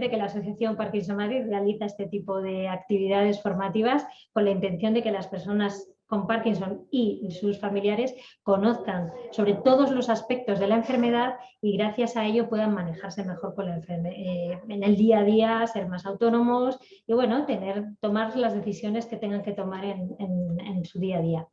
siempre que la Asociación Parkinson Madrid realiza este tipo de actividades formativas con la intención de que las personas con Parkinson y sus familiares conozcan sobre todos los aspectos de la enfermedad y gracias a ello puedan manejarse mejor con la en el día a día, ser más autónomos y bueno, tomar las decisiones que tengan que tomar en su día a día.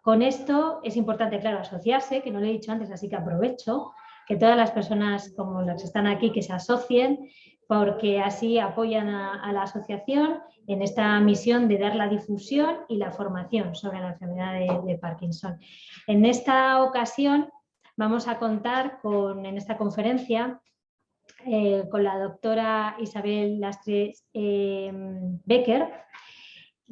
Con esto es importante, claro, asociarse, que no lo he dicho antes, así que aprovecho que todas las personas como las que están aquí que se asocien porque así apoyan a la asociación en esta misión de dar la difusión y la formación sobre la enfermedad de Parkinson. En esta ocasión vamos a contar en esta conferencia con la doctora Isabel Lastres Becker.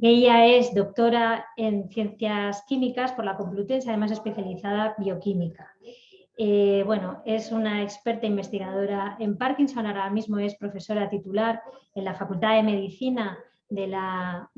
Ella es doctora en Ciencias Químicas por la Complutense, además especializada en bioquímica. Bueno, es una experta investigadora en Parkinson, ahora mismo es profesora titular en la Facultad de Medicina de la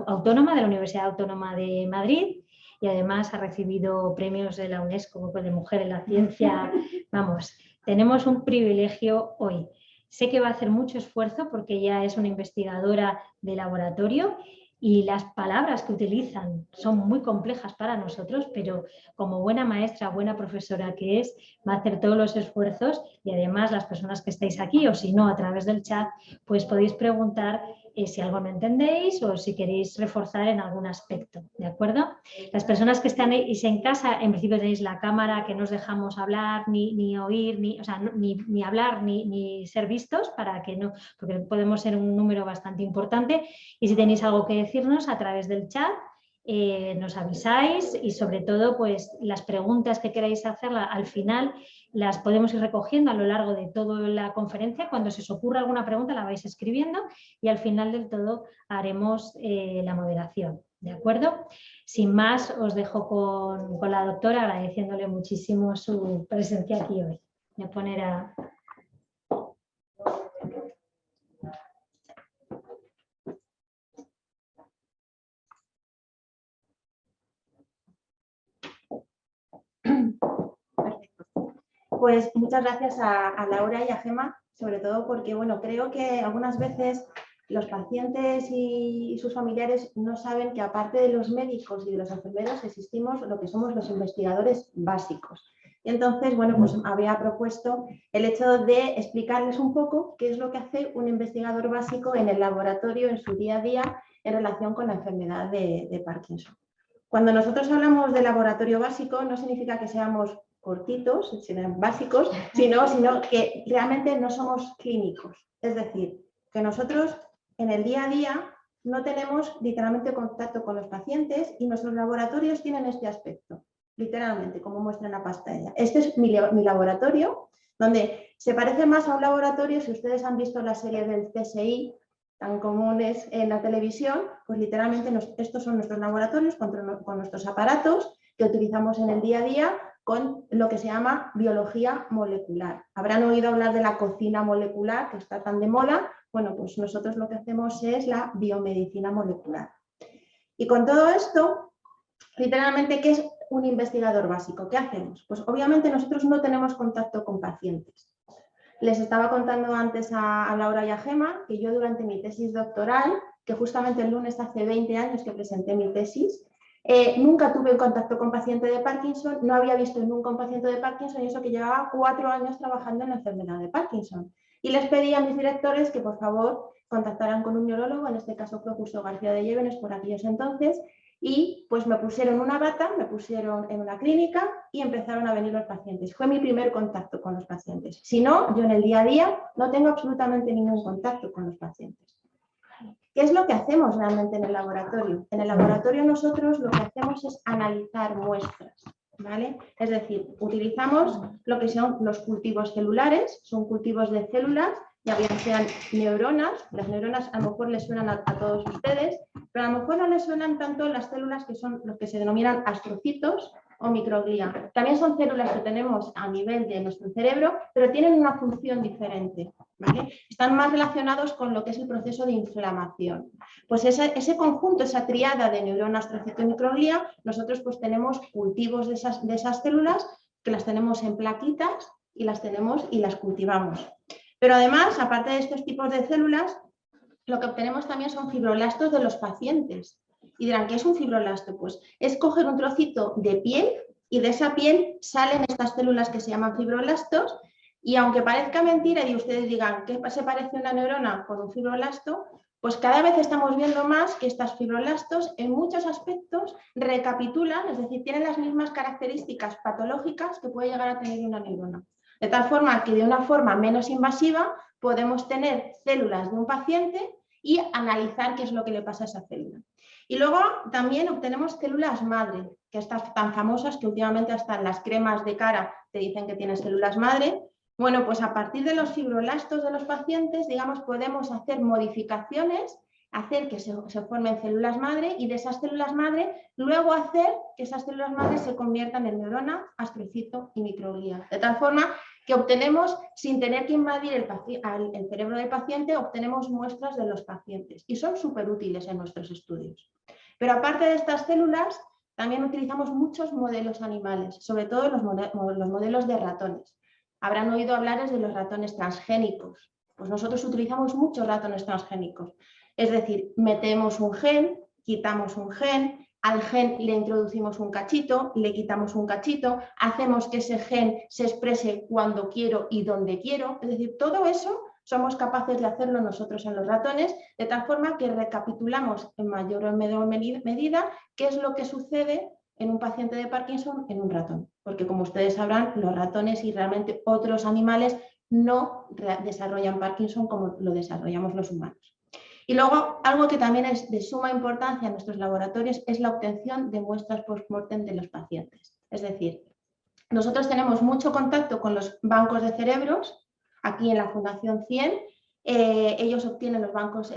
Autónoma, de la Universidad Autónoma de Madrid y además ha recibido premios de la UNESCO de Mujer en la Ciencia. Vamos, tenemos un privilegio hoy. Sé que va a hacer mucho esfuerzo porque ella es una investigadora de laboratorio y las palabras que utilizan son muy complejas para nosotros, pero como buena maestra, buena profesora que es, va a hacer todos los esfuerzos y además las personas que estáis aquí o si no a través del chat, pues podéis preguntar si algo no entendéis o si queréis reforzar en algún aspecto, ¿de acuerdo? Las personas que están en casa, en principio tenéis la cámara que no os dejamos hablar, ni oír, ni hablar, ni ser vistos, para que no, porque podemos ser un número bastante importante y si tenéis algo que decirnos a través del chat, nos avisáis y sobre todo pues las preguntas que queráis hacerla al final las podemos ir recogiendo a lo largo de toda la conferencia. Cuando se os ocurra alguna pregunta la vais escribiendo y al final del todo haremos la moderación, ¿de acuerdo? Sin más os dejo con la doctora agradeciéndole muchísimo su presencia aquí hoy. Voy a poner a... Pues muchas gracias a Laura y a Gemma, sobre todo porque bueno, creo que algunas veces los pacientes y sus familiares no saben que aparte de los médicos y de los enfermeros existimos lo que somos los investigadores básicos. Y entonces, bueno, pues había propuesto el hecho de explicarles un poco qué es lo que hace un investigador básico en el laboratorio, en su día a día, en relación con la enfermedad de Parkinson. Cuando nosotros hablamos de laboratorio básico, no significa que seamos cortitos, básicos, sino que realmente no somos clínicos. Es decir, que nosotros en el día a día no tenemos literalmente contacto con los pacientes y nuestros laboratorios tienen este aspecto, literalmente, como muestra en la pantalla. Este es mi laboratorio, donde se parece más a un laboratorio, si ustedes han visto la serie del CSI, tan comunes en la televisión, pues literalmente estos son nuestros laboratorios con nuestros aparatos que utilizamos en el día a día con lo que se llama biología molecular. Habrán oído hablar de la cocina molecular, que está tan de moda. Bueno, pues nosotros lo que hacemos es la biomedicina molecular. Y con todo esto, literalmente, ¿qué es un investigador básico? ¿Qué hacemos? Pues obviamente nosotros no tenemos contacto con pacientes. Les estaba contando antes a Laura y a Gemma que yo durante mi tesis doctoral, que justamente el lunes hace 20 años que presenté mi tesis, nunca tuve contacto con paciente de Parkinson, no había visto nunca un paciente de Parkinson y eso que llevaba 4 años trabajando en la enfermedad de Parkinson. Y les pedí a mis directores que por favor contactaran con un neurólogo, en este caso fue Justo García de Llévenes por aquellos entonces, y pues me pusieron una bata, me pusieron en una clínica y empezaron a venir los pacientes. Fue mi primer contacto con los pacientes. Si no, yo en el día a día no tengo absolutamente ningún contacto con los pacientes. ¿Qué es lo que hacemos realmente en el laboratorio? En el laboratorio nosotros lo que hacemos es analizar muestras, ¿vale? Es decir, utilizamos lo que son los cultivos celulares, son cultivos de células, ya bien sean neuronas, las neuronas a lo mejor les suenan a todos ustedes, pero a lo mejor no les suenan tanto las células que son los que se denominan astrocitos o microglía. También son células que tenemos a nivel de nuestro cerebro, pero tienen una función diferente, ¿vale? Están más relacionados con lo que es el proceso de inflamación. Pues ese conjunto, esa triada de neurona, astrocito y microglía, nosotros pues tenemos cultivos de esas células que las tenemos en plaquitas y las tenemos y las cultivamos. Pero además, aparte de estos tipos de células, lo que obtenemos también son fibroblastos de los pacientes. Y dirán, ¿qué es un fibroblasto? Pues es coger un trocito de piel y de esa piel salen estas células que se llaman fibroblastos. Y aunque parezca mentira y ustedes digan, ¿qué se parece una neurona con un fibroblasto? Pues cada vez estamos viendo más que estos fibroblastos en muchos aspectos recapitulan, es decir, tienen las mismas características patológicas que puede llegar a tener una neurona. De tal forma que de una forma menos invasiva podemos tener células de un paciente y analizar qué es lo que le pasa a esa célula. Y luego también obtenemos células madre, que estas tan famosas que últimamente hasta en las cremas de cara te dicen que tienen células madre. Bueno, pues a partir de los fibroblastos de los pacientes, digamos, podemos hacer modificaciones, hacer que se formen células madre y de esas células madre luego hacer que esas células madre se conviertan en neurona, astrocito y microglía. De tal forma que obtenemos, sin tener que invadir el cerebro del paciente, obtenemos muestras de los pacientes y son súper útiles en nuestros estudios. Pero aparte de estas células, también utilizamos muchos modelos animales, sobre todo los modelos de ratones. Habrán oído hablar de los ratones transgénicos. Pues nosotros utilizamos muchos ratones transgénicos. Es decir, metemos un gen, quitamos un gen, al gen le introducimos un cachito, le quitamos un cachito, hacemos que ese gen se exprese cuando quiero y donde quiero. Es decir, todo eso somos capaces de hacerlo nosotros en los ratones, de tal forma que recapitulamos en mayor o menor medida qué es lo que sucede en un paciente de Parkinson en un ratón. Porque como ustedes sabrán, los ratones y realmente otros animales no desarrollan Parkinson como lo desarrollamos los humanos. Y luego, algo que también es de suma importancia en nuestros laboratorios es la obtención de muestras post-mortem de los pacientes. Es decir, nosotros tenemos mucho contacto con los bancos de cerebros, aquí en la Fundación 100, ellos obtienen los bancos,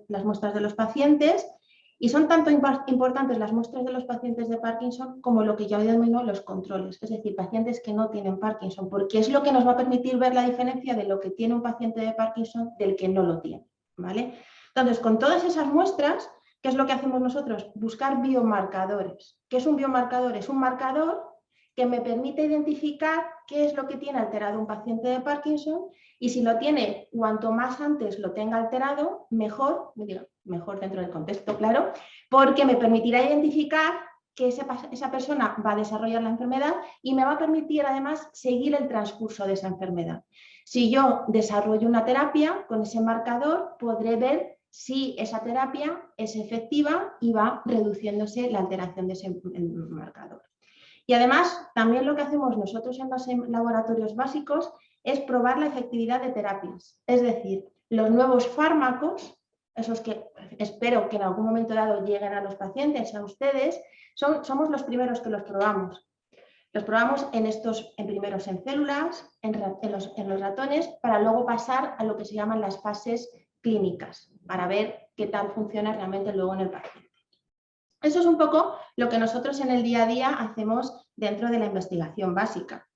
las muestras de los pacientes y son tanto importantes las muestras de los pacientes de Parkinson como lo que yo denomino los controles, es decir, pacientes que no tienen Parkinson, porque es lo que nos va a permitir ver la diferencia de lo que tiene un paciente de Parkinson del que no lo tiene, ¿vale? Entonces, con todas esas muestras, ¿qué es lo que hacemos nosotros? Buscar biomarcadores. ¿Qué es un biomarcador? Es un marcador que me permite identificar qué es lo que tiene alterado un paciente de Parkinson y si lo tiene, cuanto más antes lo tenga alterado, mejor, mejor dentro del contexto, claro, porque me permitirá identificar que esa persona va a desarrollar la enfermedad y me va a permitir además seguir el transcurso de esa enfermedad. Si yo desarrollo una terapia con ese marcador, podré ver si esa terapia es efectiva y va reduciéndose la alteración de ese marcador. Y además, también lo que hacemos nosotros en los laboratorios básicos es probar la efectividad de terapias. Es decir, los nuevos fármacos, esos que espero que en algún momento dado lleguen a los pacientes, a ustedes, somos los primeros que los probamos. Los probamos primeros en células, en los ratones, para luego pasar a lo que se llaman las fases clínicas, para ver qué tal funciona realmente luego en el paciente. Eso es un poco lo que nosotros en el día a día hacemos dentro de la investigación básica.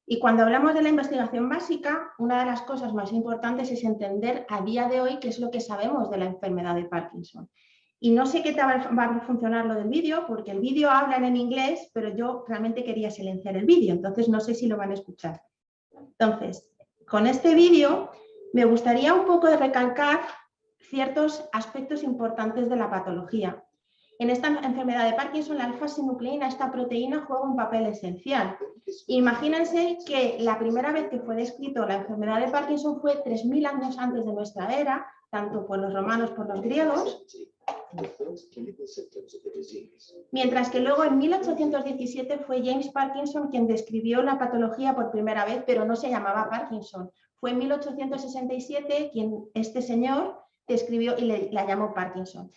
Y cuando hablamos de la investigación básica, una de las cosas más importantes es entender a día de hoy qué es lo que sabemos de la enfermedad de Parkinson. Y no sé qué tal va a funcionar lo del vídeo, porque el vídeo habla en inglés, pero yo realmente quería silenciar el vídeo, entonces no sé si lo van a escuchar. Entonces, con este vídeo me gustaría un poco de recalcar ciertos aspectos importantes de la patología. En esta enfermedad de Parkinson, la alfa-sinucleína, esta proteína, juega un papel esencial. Imagínense que la primera vez que fue descrito la enfermedad de Parkinson fue 3000 años antes de nuestra era, tanto por los romanos como por los griegos, mientras que luego en 1817 fue James Parkinson quien describió la patología por primera vez, pero no se llamaba Parkinson. Fue en 1867 quien este señor describió y la llamó Parkinson.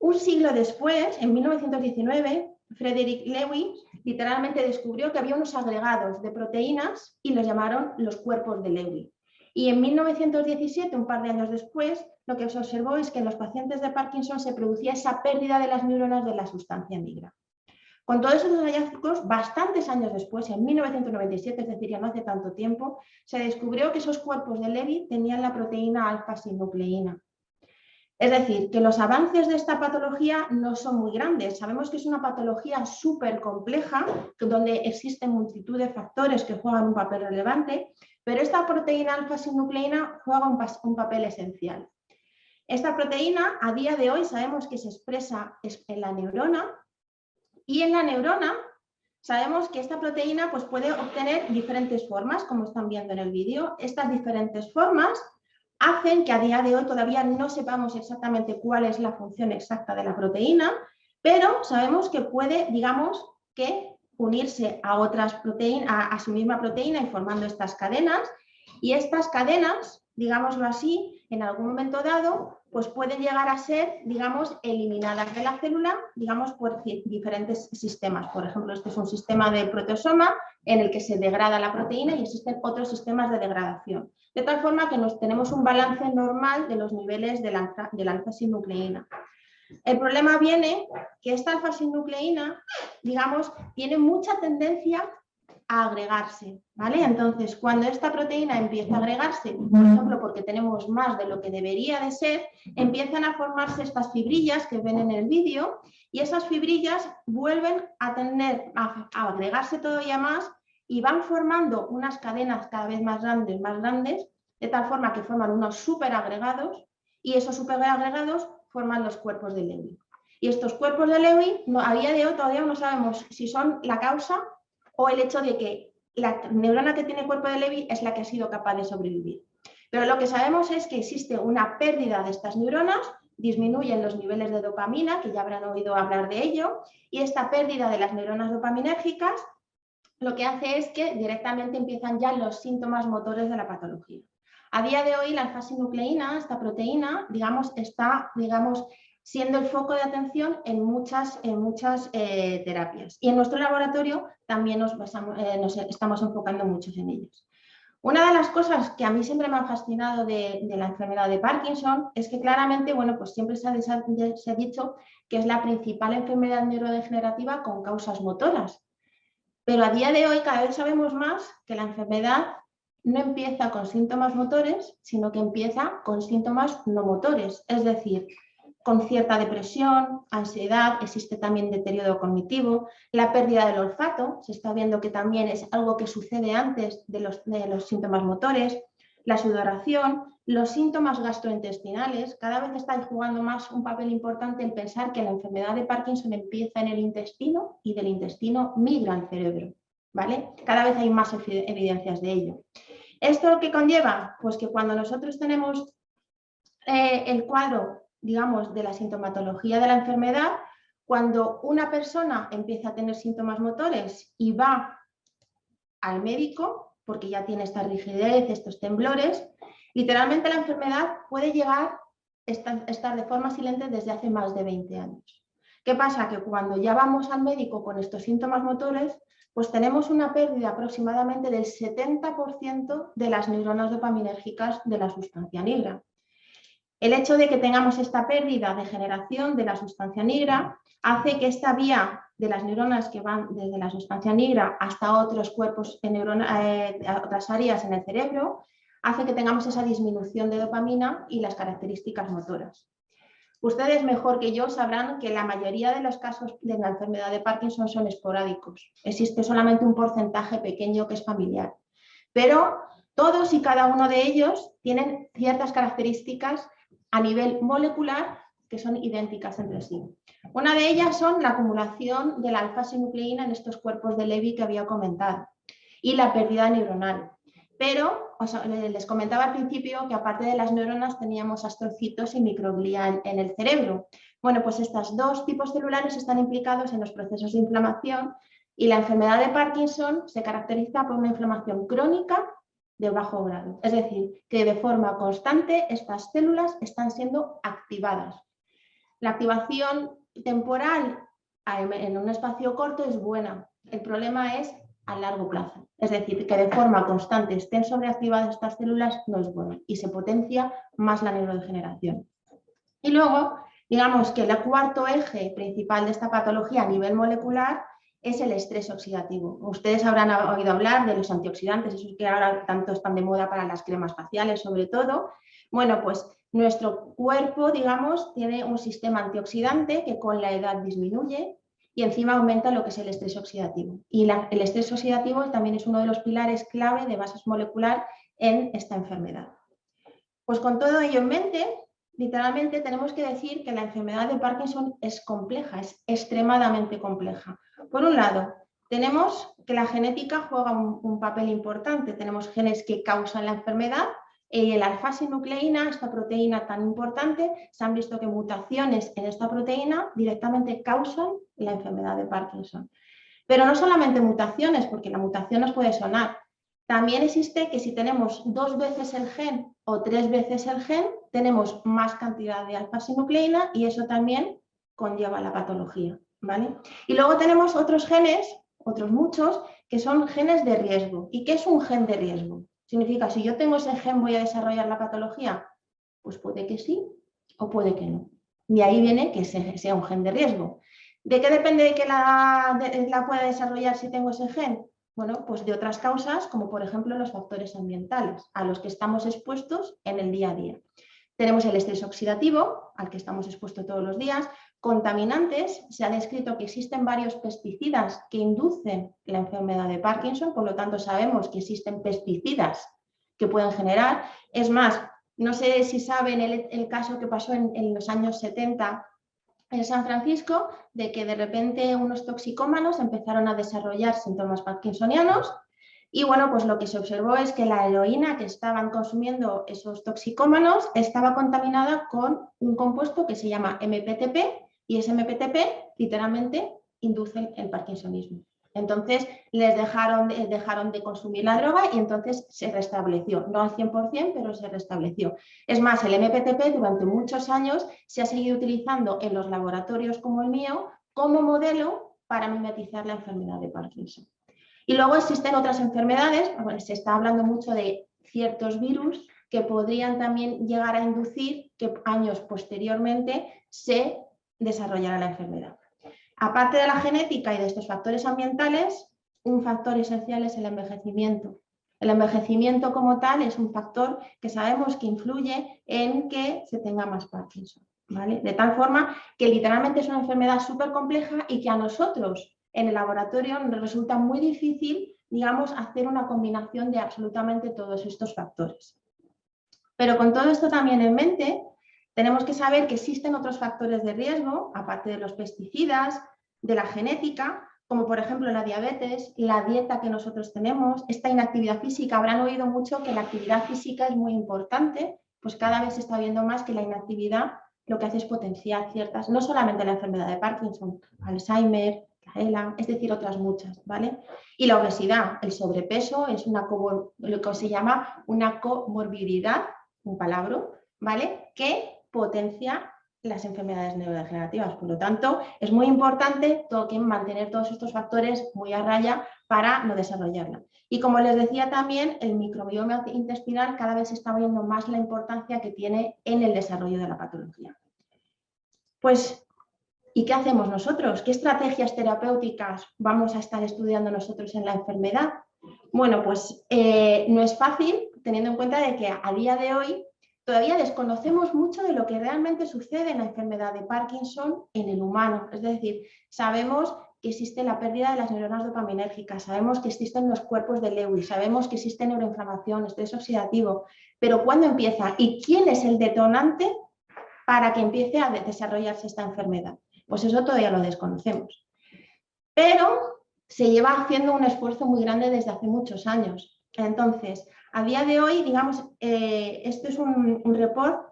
Un siglo después, en 1919, Frederick Lewis literalmente descubrió que había unos agregados de proteínas y los llamaron los cuerpos de Lewy. Y en 1917, un par de años después, lo que se observó es que en los pacientes de Parkinson se producía esa pérdida de las neuronas de la sustancia negra. Con todos esos hallazgos, bastantes años después, en 1997, es decir, ya no hace tanto tiempo, se descubrió que esos cuerpos de Lewy tenían la proteína alfa-sinucleína. Es decir, que los avances de esta patología no son muy grandes. Sabemos que es una patología súper compleja, donde existen multitud de factores que juegan un papel relevante, Pero esta proteína alfa-sinucleína juega un papel esencial. Esta proteína a día de hoy sabemos que se expresa en la neurona, y en la neurona sabemos que esta proteína pues, puede obtener diferentes formas, como están viendo en el vídeo. Estas diferentes formas hacen que a día de hoy todavía no sepamos exactamente cuál es la función exacta de la proteína, pero sabemos que puede, digamos, que unirse a otras proteínas, a su misma proteína y formando estas cadenas, y estas cadenas, digámoslo así, en algún momento dado, pues pueden llegar a ser, digamos, eliminadas de la célula, digamos, por diferentes sistemas. Por ejemplo, este es un sistema de proteasoma en el que se degrada la proteína y existen otros sistemas de degradación. De tal forma que tenemos un balance normal de los niveles de la alfa-sinucleína. El problema viene que esta alfa-sinucleína, digamos, tiene mucha tendencia a agregarse, ¿vale? Entonces, cuando esta proteína empieza a agregarse, por ejemplo, porque tenemos más de lo que debería de ser, empiezan a formarse estas fibrillas que ven en el vídeo, y esas fibrillas vuelven a agregarse todavía más y van formando unas cadenas cada vez más grandes, de tal forma que forman unos superagregados, y esos superagregados forman los cuerpos de Lewy. Y estos cuerpos de Lewy, a día de hoy todavía no sabemos si son la causa o el hecho de que la neurona que tiene cuerpo de Lewy es la que ha sido capaz de sobrevivir. Pero lo que sabemos es que existe una pérdida de estas neuronas, disminuyen los niveles de dopamina, que ya habrán oído hablar de ello, y esta pérdida de las neuronas dopaminérgicas lo que hace es que directamente empiezan ya los síntomas motores de la patología. A día de hoy la alfa-sinucleína, esta proteína, digamos, está, siendo el foco de atención en muchas terapias. Y en nuestro laboratorio también nos estamos enfocando muchos en ellos. Una de las cosas que a mí siempre me han fascinado de la enfermedad de Parkinson es que claramente, bueno, pues siempre se ha dicho que es la principal enfermedad neurodegenerativa con causas motoras. Pero a día de hoy cada vez sabemos más que la enfermedad no empieza con síntomas motores, sino que empieza con síntomas no motores, es decir, con cierta depresión, ansiedad, existe también deterioro cognitivo, la pérdida del olfato, se está viendo que también es algo que sucede antes de los síntomas motores, la sudoración, los síntomas gastrointestinales. Cada vez está jugando más un papel importante el pensar que la enfermedad de Parkinson empieza en el intestino y del intestino migra al cerebro, ¿vale? Cada vez hay más evidencias de ello. ¿Esto qué conlleva? Pues que cuando nosotros tenemos el cuadro, digamos, de la sintomatología de la enfermedad, cuando una persona empieza a tener síntomas motores y va al médico, porque ya tiene esta rigidez, estos temblores, literalmente la enfermedad puede llegar a estar de forma silente desde hace más de 20 años. ¿Qué pasa? Que cuando ya vamos al médico con estos síntomas motores, pues tenemos una pérdida aproximadamente del 70% de las neuronas dopaminérgicas de la sustancia negra. El hecho de que tengamos esta pérdida de generación de la sustancia negra hace que esta vía de las neuronas que van desde la sustancia negra hasta otros cuerpos otras áreas en el cerebro, hace que tengamos esa disminución de dopamina y las características motoras. Ustedes mejor que yo sabrán que la mayoría de los casos de la enfermedad de Parkinson son esporádicos. Existe solamente un porcentaje pequeño que es familiar. Pero todos y cada uno de ellos tienen ciertas características a nivel molecular que son idénticas entre sí. Una de ellas son la acumulación de la alfa-sinucleína en estos cuerpos de Lewy que había comentado y la pérdida neuronal. Pero les comentaba al principio que aparte de las neuronas teníamos astrocitos y microglia en el cerebro. Bueno, pues estos dos tipos celulares están implicados en los procesos de inflamación y la enfermedad de Parkinson se caracteriza por una inflamación crónica de bajo grado. Es decir, que de forma constante estas células están siendo activadas. La activación temporal en un espacio corto es buena. El problema es a largo plazo. Es decir, que de forma constante estén sobreactivadas estas células no es bueno y se potencia más la neurodegeneración. Y luego, digamos que el cuarto eje principal de esta patología a nivel molecular es el estrés oxidativo. Ustedes habrán oído hablar de los antioxidantes, esos que ahora tanto están de moda para las cremas faciales sobre todo. Bueno, pues nuestro cuerpo, digamos, tiene un sistema antioxidante que con la edad disminuye y encima aumenta lo que es el estrés oxidativo. Y el estrés oxidativo también es uno de los pilares clave de bases molecular en esta enfermedad. Pues con todo ello en mente, literalmente tenemos que decir que la enfermedad de Parkinson es compleja, es extremadamente compleja. Por un lado, tenemos que la genética juega un papel importante. Tenemos genes que causan la enfermedad y la alfa-sinucleína, esta proteína tan importante, se han visto que mutaciones en esta proteína directamente causan la enfermedad de Parkinson. Pero no solamente mutaciones, porque la mutación nos puede sonar. También existe que si tenemos 2 veces el gen o 3 veces el gen, tenemos más cantidad de alfa-sinucleína y eso también conlleva la patología, ¿vale? Y luego tenemos otros genes, otros muchos, que son genes de riesgo. ¿Y qué es un gen de riesgo? Significa, si yo tengo ese gen, ¿voy a desarrollar la patología? Pues puede que sí o puede que no. Y ahí viene que sea un gen de riesgo. ¿De qué depende de que la pueda desarrollar si tengo ese gen? Bueno, pues de otras causas, como por ejemplo los factores ambientales, a los que estamos expuestos en el día a día. Tenemos el estrés oxidativo, al que estamos expuestos todos los días, contaminantes, se ha descrito que existen varios pesticidas que inducen la enfermedad de Parkinson, por lo tanto sabemos que existen pesticidas que pueden generar. Es más, no sé si saben el caso que pasó en los años 70 en San Francisco, de que de repente unos toxicómanos empezaron a desarrollar síntomas parkinsonianos y bueno, pues lo que se observó es que la heroína que estaban consumiendo esos toxicómanos estaba contaminada con un compuesto que se llama MPTP y ese MPTP literalmente induce el parkinsonismo. Entonces les dejaron de consumir la droga y entonces se restableció, no al 100%, pero se restableció. Es más, el MPTP durante muchos años se ha seguido utilizando en los laboratorios como el mío como modelo para mimetizar la enfermedad de Parkinson. Y luego existen otras enfermedades, bueno, se está hablando mucho de ciertos virus que podrían también llegar a inducir que años posteriormente se desarrollara la enfermedad. Aparte de la genética y de estos factores ambientales, un factor esencial es el envejecimiento. El envejecimiento como tal es un factor que sabemos que influye en que se tenga más Parkinson, ¿vale? De tal forma que literalmente es una enfermedad súper compleja y que a nosotros en el laboratorio nos resulta muy difícil, digamos, hacer una combinación de absolutamente todos estos factores. Pero con todo esto también en mente, tenemos que saber que existen otros factores de riesgo, aparte de los pesticidas, de la genética, como por ejemplo la diabetes, la dieta que nosotros tenemos, esta inactividad física. Habrán oído mucho que la actividad física es muy importante, pues cada vez se está viendo más que la inactividad lo que hace es potenciar ciertas, no solamente la enfermedad de Parkinson, Alzheimer, la ELA, es decir, otras muchas, ¿vale? Y la obesidad, el sobrepeso es lo que se llama una comorbilidad, un palabra, ¿vale? Que potencia las enfermedades neurodegenerativas. Por lo tanto, es muy importante mantener todos estos factores muy a raya para no desarrollarla. Y como les decía también, el microbioma intestinal cada vez se está viendo más la importancia que tiene en el desarrollo de la patología. Pues, ¿y qué hacemos nosotros? ¿Qué estrategias terapéuticas vamos a estar estudiando nosotros en la enfermedad? Bueno, pues no es fácil, teniendo en cuenta de que a día de hoy todavía desconocemos mucho de lo que realmente sucede en la enfermedad de Parkinson en el humano. Es decir, sabemos que existe la pérdida de las neuronas dopaminérgicas, sabemos que existen los cuerpos de Lewis, sabemos que existe neuroinflamación, estrés oxidativo, pero ¿cuándo empieza? ¿Y quién es el detonante para que empiece a desarrollarse esta enfermedad? Pues eso todavía lo desconocemos. Pero se lleva haciendo un esfuerzo muy grande desde hace muchos años. Entonces, a día de hoy, digamos, esto es un report,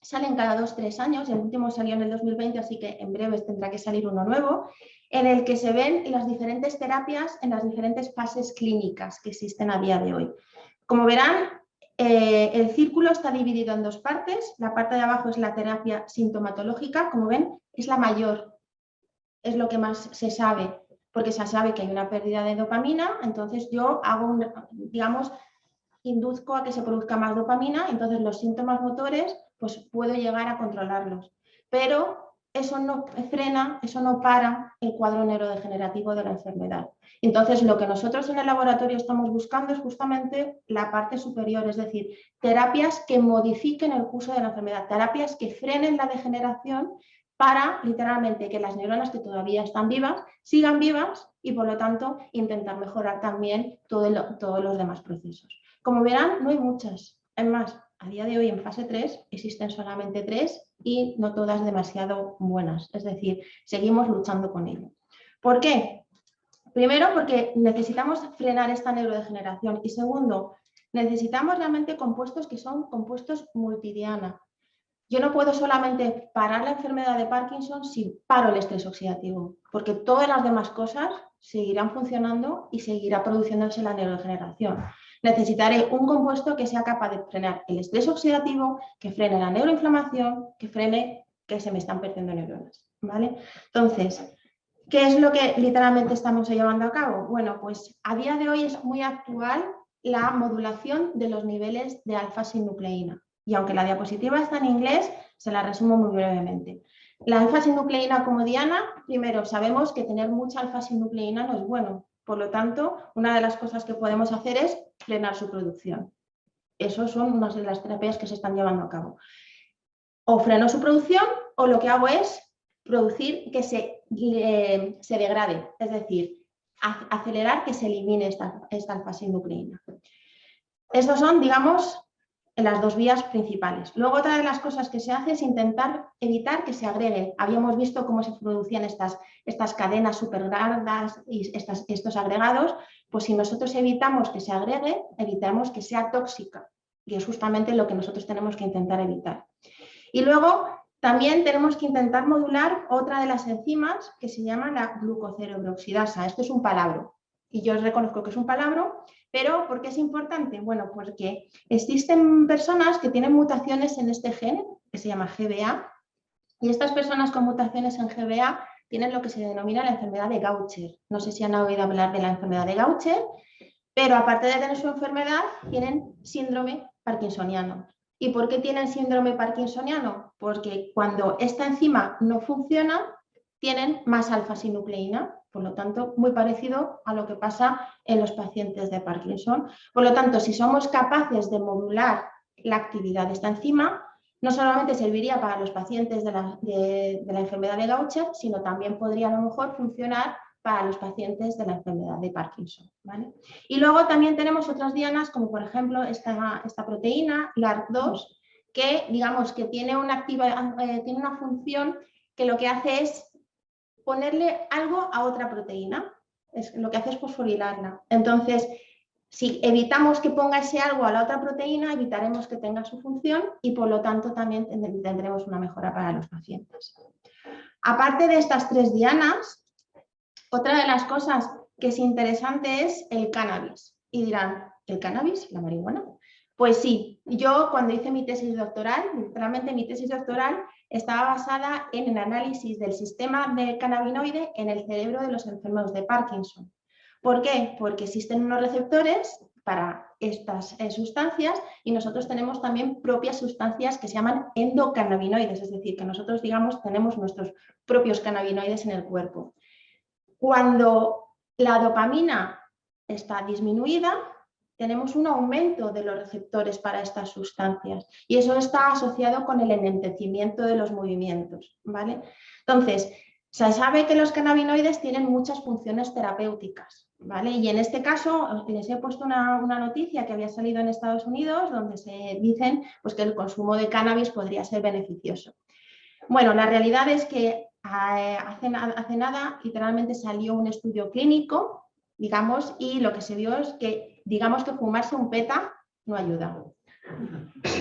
salen cada 2-3 años, el último salió en el 2020, así que en breve tendrá que salir uno nuevo, en el que se ven las diferentes terapias en las diferentes fases clínicas que existen a día de hoy. Como verán, el círculo está dividido en 2 partes, la parte de abajo es la terapia sintomatológica, como ven, es la mayor, es lo que más se sabe, porque se sabe que hay una pérdida de dopamina, entonces yo hago, digamos, induzco a que se produzca más dopamina, entonces los síntomas motores, pues puedo llegar a controlarlos. Pero eso no frena, eso no para el cuadro neurodegenerativo de la enfermedad. Entonces, lo que nosotros en el laboratorio estamos buscando es justamente la parte superior, es decir, terapias que modifiquen el curso de la enfermedad, terapias que frenen la degeneración para literalmente que las neuronas que todavía están vivas sigan vivas y por lo tanto intentar mejorar también todos los demás procesos. Como verán, no hay muchas. Es más, a día de hoy en fase 3 existen solamente 3 y no todas demasiado buenas. Es decir, seguimos luchando con ello. ¿Por qué? Primero, porque necesitamos frenar esta neurodegeneración y segundo, necesitamos realmente compuestos que son compuestos multidiana. Yo no puedo solamente parar la enfermedad de Parkinson si paro el estrés oxidativo, porque todas las demás cosas seguirán funcionando y seguirá produciéndose la neurodegeneración. Necesitaré un compuesto que sea capaz de frenar el estrés oxidativo, que frene la neuroinflamación, que frene que se me están perdiendo neuronas, ¿vale? Entonces, ¿qué es lo que literalmente estamos llevando a cabo? Bueno, pues a día de hoy es muy actual la modulación de los niveles de alfa-sinucleína. Y aunque la diapositiva está en inglés, se la resumo muy brevemente. La alfa-sinucleína como diana, primero sabemos que tener mucha alfa-sinucleína no es bueno. Por lo tanto, una de las cosas que podemos hacer es frenar su producción. Esas son unas de las terapias que se están llevando a cabo. O freno su producción o lo que hago es producir que se degrade, es decir, acelerar que se elimine esta alfa-sinucleína. Estas son, digamos, las dos vías principales. Luego, otra de las cosas que se hace es intentar evitar que se agreguen. Habíamos visto cómo se producían estas cadenas súper grandes y estos agregados. Pues si nosotros evitamos que se agregue, evitamos que sea tóxica. Y es justamente lo que nosotros tenemos que intentar evitar. Y luego también tenemos que intentar modular otra de las enzimas que se llama la glucocerebroxidasa. Esto es un palabro. Y yo reconozco que es un palabro, pero ¿por qué es importante? Bueno, porque existen personas que tienen mutaciones en este gen, que se llama GBA, y estas personas con mutaciones en GBA tienen lo que se denomina la enfermedad de Gaucher. No sé si han oído hablar de la enfermedad de Gaucher, pero aparte de tener su enfermedad, tienen síndrome parkinsoniano. ¿Y por qué tienen síndrome parkinsoniano? Porque cuando esta enzima no funciona, tienen más alfa-sinucleína, por lo tanto, muy parecido a lo que pasa en los pacientes de Parkinson. Por lo tanto, si somos capaces de modular la actividad de esta enzima, no solamente serviría para los pacientes de la enfermedad de Gaucher, sino también podría a lo mejor funcionar para los pacientes de la enfermedad de Parkinson, ¿vale? Y luego también tenemos otras dianas, como por ejemplo esta proteína, LARC2, que digamos que tiene una función que lo que hace es ponerle algo a otra proteína. Lo que hace es fosforilarla. Entonces, si evitamos que ponga ese algo a la otra proteína, evitaremos que tenga su función y por lo tanto también tendremos una mejora para los pacientes. Aparte de estas tres dianas, otra de las cosas que es interesante es el cannabis. Y dirán, ¿el cannabis? ¿La marihuana? Pues sí, yo cuando hice mi tesis doctoral, literalmente mi tesis doctoral estaba basada en el análisis del sistema de cannabinoide en el cerebro de los enfermos de Parkinson. ¿Por qué? Porque existen unos receptores para estas sustancias y nosotros tenemos también propias sustancias que se llaman endocannabinoides, es decir, que nosotros, digamos, tenemos nuestros propios cannabinoides en el cuerpo. Cuando la dopamina está disminuida, tenemos un aumento de los receptores para estas sustancias y eso está asociado con el enlentecimiento de los movimientos, ¿vale? Entonces, se sabe que los cannabinoides tienen muchas funciones terapéuticas, ¿vale? Y en este caso les he puesto una noticia que había salido en Estados Unidos donde se dicen pues, que el consumo de cannabis podría ser beneficioso. Bueno, la realidad es que hace nada literalmente salió un estudio clínico, digamos, y lo que se vio es que, digamos que fumarse un peta no ayuda.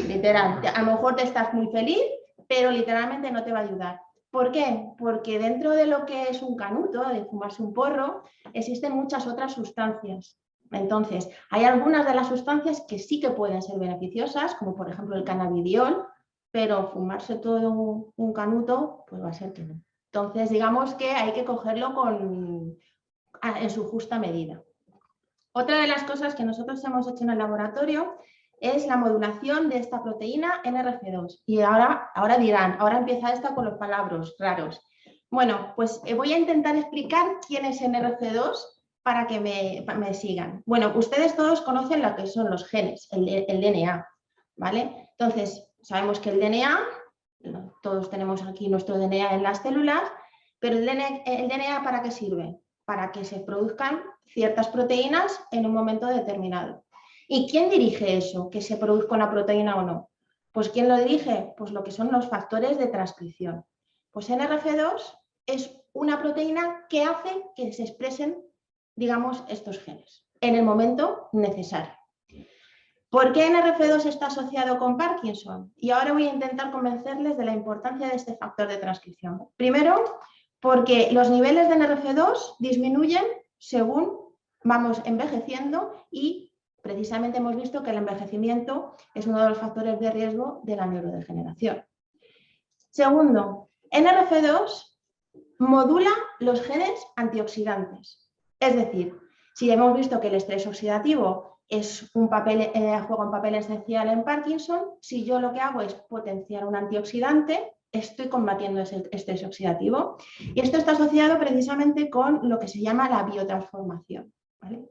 Literal, a lo mejor te estás muy feliz, pero literalmente no te va a ayudar. ¿Por qué? Porque dentro de lo que es un canuto, de fumarse un porro, existen muchas otras sustancias. Entonces, hay algunas de las sustancias que sí que pueden ser beneficiosas, como por ejemplo el cannabidiol, pero fumarse todo un canuto, pues va a ser que no. Entonces, digamos que hay que cogerlo en su justa medida. Otra de las cosas que nosotros hemos hecho en el laboratorio es la modulación de esta proteína NRF2. Y ahora dirán, ahora empieza esta con los palabras raros. Bueno, pues voy a intentar explicar quién es NRF2 para que me sigan. Bueno, ustedes todos conocen lo que son los genes, el DNA, ¿vale? Entonces, sabemos que el DNA, todos tenemos aquí nuestro DNA en las células, pero el DNA ¿para qué sirve? Para que se produzcan ciertas proteínas en un momento determinado. ¿Y quién dirige eso, que se produzca una proteína o no? Pues ¿quién lo dirige? Pues lo que son los factores de transcripción. Pues NRF2 es una proteína que hace que se expresen, digamos, estos genes en el momento necesario. ¿Por qué NRF2 está asociado con Parkinson? Y ahora voy a intentar convencerles de la importancia de este factor de transcripción. Primero, porque los niveles de NRF2 disminuyen según vamos envejeciendo y precisamente hemos visto que el envejecimiento es uno de los factores de riesgo de la neurodegeneración. Segundo, NRF2 modula los genes antioxidantes. Es decir, si hemos visto que el estrés oxidativo juega un papel esencial en Parkinson, si yo lo que hago es potenciar un antioxidante, estoy combatiendo ese estrés oxidativo. Y esto está asociado precisamente con lo que se llama la biotransformación, ¿vale?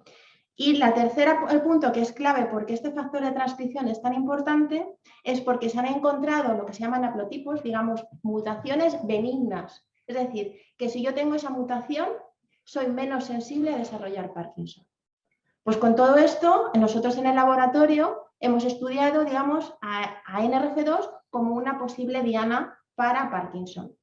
Y el punto que es clave porque este factor de transcripción es tan importante es porque se han encontrado lo que se llaman haplotipos, digamos, mutaciones benignas. Es decir, que si yo tengo esa mutación, soy menos sensible a desarrollar Parkinson. Pues con todo esto, nosotros en el laboratorio hemos estudiado, digamos, a NRF2 como una posible diana para Parkinson.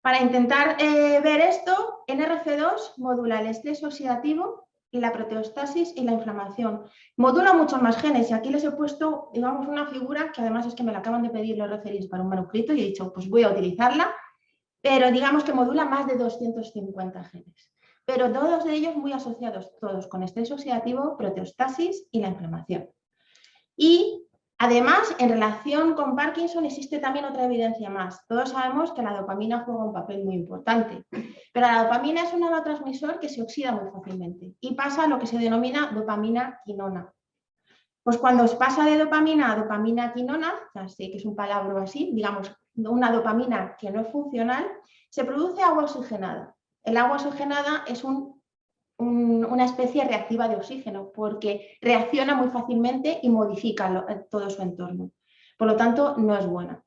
Para intentar ver esto, NRF2 modula el estrés oxidativo, la proteostasis y la inflamación. Modula muchos más genes y aquí les he puesto, digamos, una figura que además es que me la acaban de pedir los referees para un manuscrito y he dicho, pues voy a utilizarla, pero digamos que modula más de 250 genes. Pero todos de ellos muy asociados, todos con estrés oxidativo, proteostasis y la inflamación. Y además, en relación con Parkinson existe también otra evidencia más. Todos sabemos que la dopamina juega un papel muy importante, pero la dopamina es un neurotransmisor que se oxida muy fácilmente y pasa a lo que se denomina dopamina quinona. Pues cuando pasa de dopamina a dopamina quinona, ya sé que es un palabra así, digamos, una dopamina que no es funcional, se produce agua oxigenada. El agua oxigenada es una especie reactiva de oxígeno porque reacciona muy fácilmente y modifica todo su entorno. Por lo tanto, no es buena.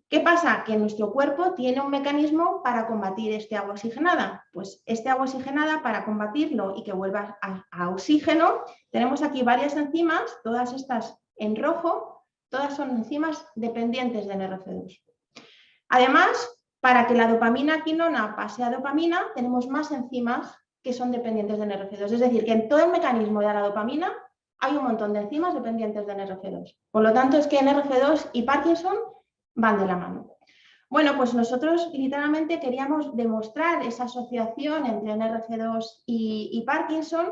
¿Qué pasa? Que nuestro cuerpo tiene un mecanismo para combatir este agua oxigenada. Pues este agua oxigenada, para combatirlo y que vuelva a oxígeno, tenemos aquí varias enzimas, todas estas en rojo, todas son enzimas dependientes de NRF2. Además, para que la dopamina quinona pase a dopamina, tenemos más enzimas que son dependientes de NRF2. Es decir, que en todo el mecanismo de la dopamina hay un montón de enzimas dependientes de NRF2. Por lo tanto, es que NRF2 y Parkinson van de la mano. Bueno, pues nosotros literalmente queríamos demostrar esa asociación entre NRF2 y Parkinson.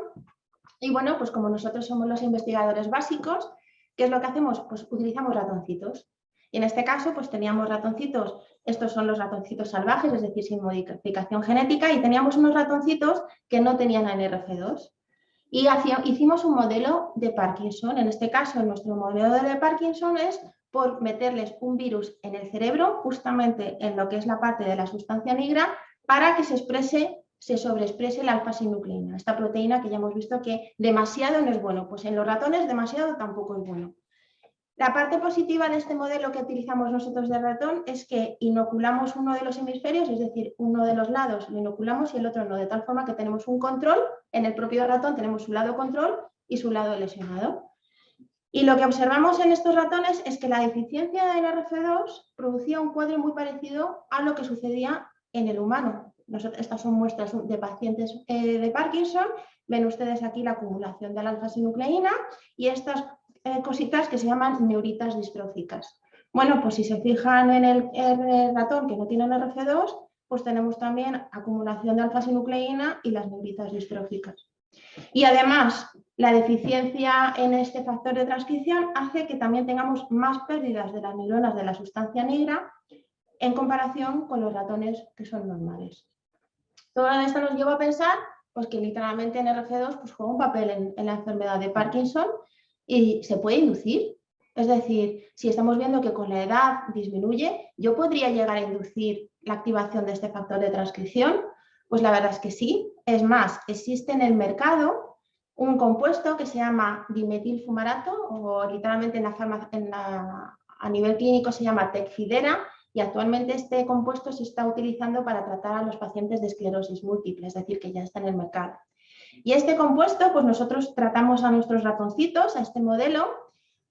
Y bueno, pues como nosotros somos los investigadores básicos, ¿qué es lo que hacemos? Pues utilizamos ratoncitos. Y en este caso, pues teníamos ratoncitos, estos son los ratoncitos salvajes, es decir, sin modificación genética, y teníamos unos ratoncitos que no tenían NRF2. Y hicimos un modelo de Parkinson. En este caso, nuestro modelo de Parkinson es por meterles un virus en el cerebro, justamente en lo que es la parte de la sustancia negra, para que se sobreexprese la alfa-sinucleína, esta proteína que ya hemos visto que demasiado no es bueno. Pues en los ratones demasiado tampoco es bueno. La parte positiva de este modelo que utilizamos nosotros de ratón es que inoculamos uno de los hemisferios, es decir, uno de los lados lo inoculamos y el otro no, de tal forma que tenemos un control, en el propio ratón tenemos su lado control y su lado lesionado. Y lo que observamos en estos ratones es que la deficiencia de NRF2 producía un cuadro muy parecido a lo que sucedía en el humano. Estas son muestras de pacientes de Parkinson. Ven ustedes aquí la acumulación de la alfa-sinucleína y estas cositas que se llaman neuritas distróficas. Bueno, pues si se fijan en el ratón que no tiene NRF2, pues tenemos también acumulación de alfa-sinucleína y las neuritas distróficas. Y además, la deficiencia en este factor de transcripción hace que también tengamos más pérdidas de las neuronas de la sustancia negra en comparación con los ratones que son normales. Todo esto nos lleva a pensar pues, que literalmente NRF2 pues, juega un papel en la enfermedad de Parkinson y se puede inducir. Es decir, si estamos viendo que con la edad disminuye, ¿yo podría llegar a inducir la activación de este factor de transcripción? Pues la verdad es que sí. Es más, existe en el mercado un compuesto que se llama dimetilfumarato o literalmente en la a nivel clínico se llama Tecfidera y actualmente este compuesto se está utilizando para tratar a los pacientes de esclerosis múltiple, es decir, que ya está en el mercado. Y este compuesto, pues nosotros tratamos a nuestros ratoncitos, a este modelo,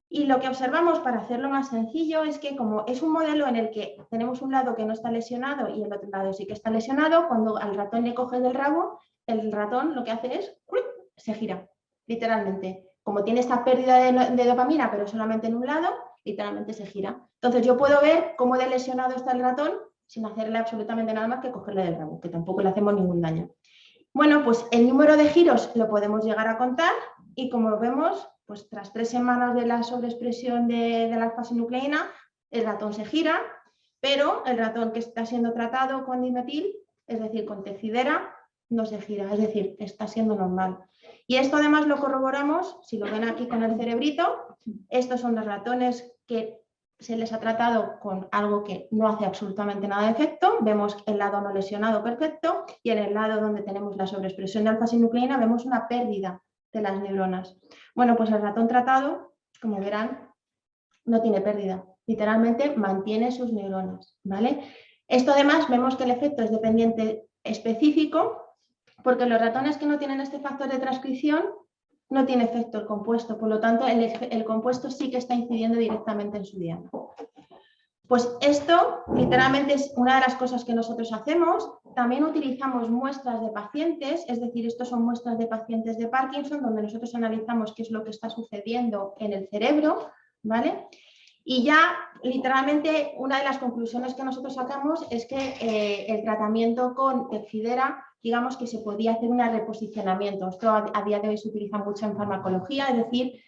y lo que observamos, para hacerlo más sencillo, es que como es un modelo en el que tenemos un lado que no está lesionado y el otro lado sí que está lesionado, cuando al ratón le coges del rabo, el ratón lo que hace es, se gira, literalmente. Como tiene esta pérdida de dopamina, pero solamente en un lado, literalmente se gira. Entonces yo puedo ver cómo de lesionado está el ratón sin hacerle absolutamente nada más que cogerle del rabo, que tampoco le hacemos ningún daño. Bueno, pues el número de giros lo podemos llegar a contar y como vemos, pues tras 3 semanas de la sobreexpresión de la alfa-sinucleína, el ratón se gira, pero el ratón que está siendo tratado con dimetil, es decir, con Tecfidera, no se gira, es decir, está siendo normal. Y esto además lo corroboramos, si lo ven aquí con el cerebrito, estos son los ratones que se les ha tratado con algo que no hace absolutamente nada de efecto, vemos el lado no lesionado perfecto y en el lado donde tenemos la sobreexpresión de alfa-sinucleína vemos una pérdida de las neuronas. Bueno, pues el ratón tratado, como verán, no tiene pérdida, literalmente mantiene sus neuronas, ¿vale? Esto además vemos que el efecto es dependiente específico porque los ratones que no tienen este factor de transcripción no tiene efecto el compuesto, por lo tanto el compuesto sí que está incidiendo directamente en su diana. Pues esto literalmente es una de las cosas que nosotros hacemos. También utilizamos muestras de pacientes, es decir, estos son muestras de pacientes de Parkinson donde nosotros analizamos qué es lo que está sucediendo en el cerebro, ¿vale? Y ya literalmente una de las conclusiones que nosotros sacamos es que el tratamiento con Tecfidera, digamos que se podía hacer un reposicionamiento. Esto a día de hoy se utiliza mucho en farmacología, es decir,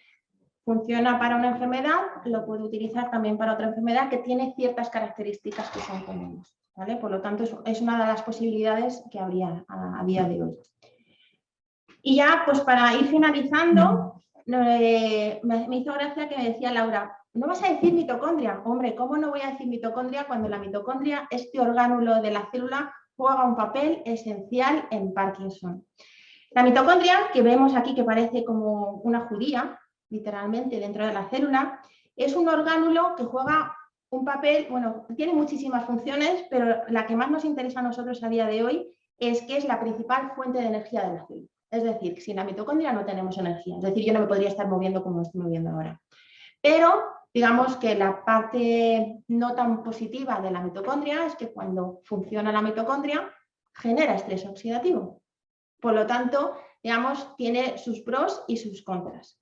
funciona para una enfermedad, lo puede utilizar también para otra enfermedad que tiene ciertas características que son comunes, ¿vale? Por lo tanto, es una de las posibilidades que habría a día de hoy. Y ya, pues para ir finalizando, me hizo gracia que me decía Laura, ¿no vas a decir mitocondria? Hombre, ¿cómo no voy a decir mitocondria cuando la mitocondria, este orgánulo de la célula, juega un papel esencial en Parkinson? La mitocondria, que vemos aquí que parece como una judía, literalmente dentro de la célula, es un orgánulo que juega un papel, bueno, tiene muchísimas funciones, pero la que más nos interesa a nosotros a día de hoy es que es la principal fuente de energía de la célula. Es decir, sin la mitocondria no tenemos energía. Es decir, yo no me podría estar moviendo como me estoy moviendo ahora. Pero digamos que la parte no tan positiva de la mitocondria es que cuando funciona la mitocondria genera estrés oxidativo. Por lo tanto, digamos, tiene sus pros y sus contras.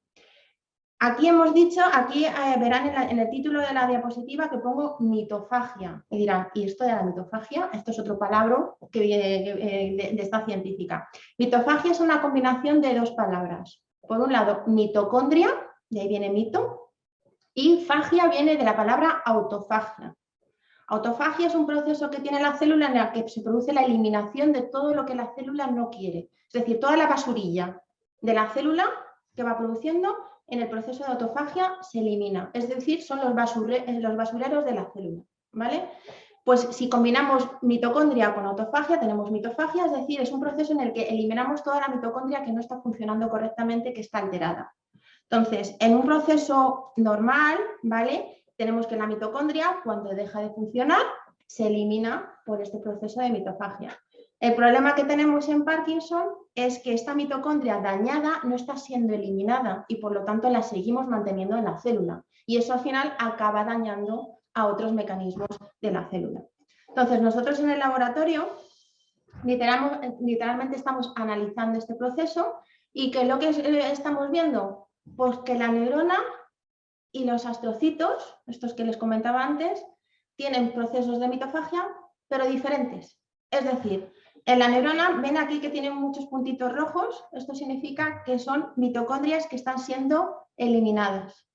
Aquí hemos dicho, aquí verán en el título de la diapositiva que pongo mitofagia. Y dirán, ¿y esto de la mitofagia? Esto es otro palabra que viene de esta científica. Mitofagia es una combinación de 2 palabras. Por un lado, mitocondria, de ahí viene mito, y fagia viene de la palabra autofagia. Autofagia es un proceso que tiene la célula en el que se produce la eliminación de todo lo que la célula no quiere. Es decir, toda la basurilla de la célula que va produciendo en el proceso de autofagia se elimina. Es decir, son los basureros de la célula, ¿vale? Pues si combinamos mitocondria con autofagia, tenemos mitofagia, es decir, es un proceso en el que eliminamos toda la mitocondria que no está funcionando correctamente, que está alterada. Entonces, en un proceso normal, ¿vale? Tenemos que la mitocondria, cuando deja de funcionar, se elimina por este proceso de mitofagia. El problema que tenemos en Parkinson es que esta mitocondria dañada no está siendo eliminada y por lo tanto la seguimos manteniendo en la célula. Y eso al final acaba dañando a otros mecanismos de la célula. Entonces, nosotros en el laboratorio literalmente estamos analizando este proceso y ¿qué es lo que estamos viendo? Pues que la neurona y los astrocitos, estos que les comentaba antes, tienen procesos de mitofagia, pero diferentes. Es decir, en la neurona, ven aquí que tienen muchos puntitos rojos, esto significa que son mitocondrias que están siendo eliminadas.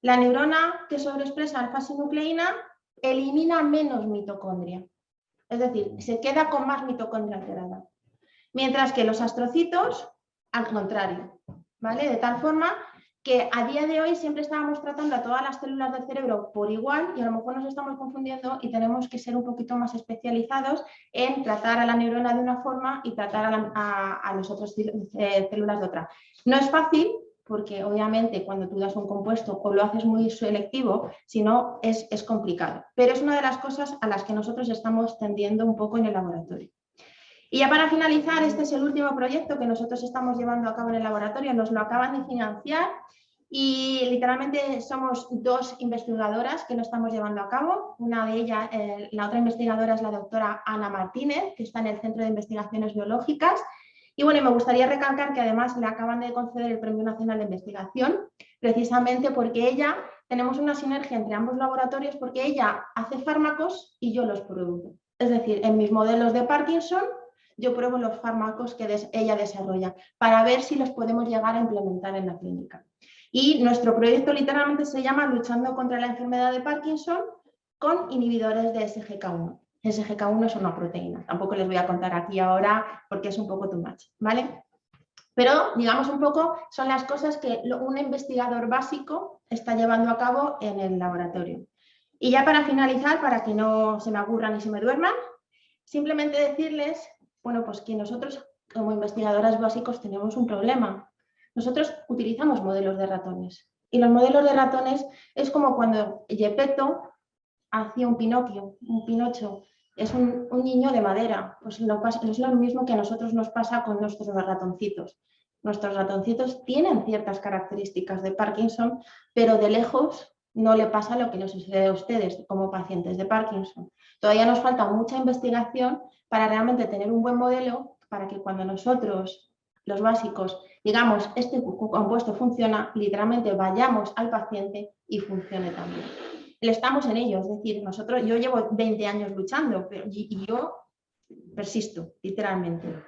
La neurona que sobreexpresa alfa-sinucleína elimina menos mitocondria, es decir, se queda con más mitocondria alterada. Mientras que los astrocitos, al contrario, ¿vale? De tal forma que a día de hoy siempre estábamos tratando a todas las células del cerebro por igual y a lo mejor nos estamos confundiendo y tenemos que ser un poquito más especializados en tratar a la neurona de una forma y tratar a las otras células de otra. No es fácil porque obviamente cuando tú das un compuesto o lo haces muy selectivo, si no es complicado. Pero es una de las cosas a las que nosotros estamos tendiendo un poco en el laboratorio. Y ya para finalizar, este es el último proyecto que nosotros estamos llevando a cabo en el laboratorio, nos lo acaban de financiar y literalmente somos 2 investigadoras que lo estamos llevando a cabo. Una de ellas, la otra investigadora es la doctora Ana Martínez, que está en el Centro de Investigaciones Biológicas. Y bueno, me gustaría recalcar que además le acaban de conceder el Premio Nacional de Investigación, precisamente porque ella, tenemos una sinergia entre ambos laboratorios, porque ella hace fármacos y yo los produzco. Es decir, en mis modelos de Parkinson, yo pruebo los fármacos que ella desarrolla para ver si los podemos llegar a implementar en la clínica. Y nuestro proyecto literalmente se llama Luchando contra la enfermedad de Parkinson con inhibidores de SGK1. SGK1 es una proteína, tampoco les voy a contar aquí ahora porque es un poco too much, ¿vale? Pero digamos un poco son las cosas que un investigador básico está llevando a cabo en el laboratorio. Y ya para finalizar, para que no se me aburran ni se me duerman, simplemente decirles, bueno, pues que nosotros como investigadoras básicos tenemos un problema. Nosotros utilizamos modelos de ratones y los modelos de ratones es como cuando Gepetto hacía un Pinocchio, un Pinocho, es un niño de madera, pues es lo mismo que a nosotros nos pasa con nuestros ratoncitos. Nuestros ratoncitos tienen ciertas características de Parkinson, pero de lejos no le pasa lo que nos sucede a ustedes como pacientes de Parkinson. Todavía nos falta mucha investigación para realmente tener un buen modelo para que cuando nosotros, los básicos, digamos, este compuesto funciona, literalmente vayamos al paciente y funcione también. Estamos en ello, es decir, yo llevo 20 años luchando y yo persisto, literalmente.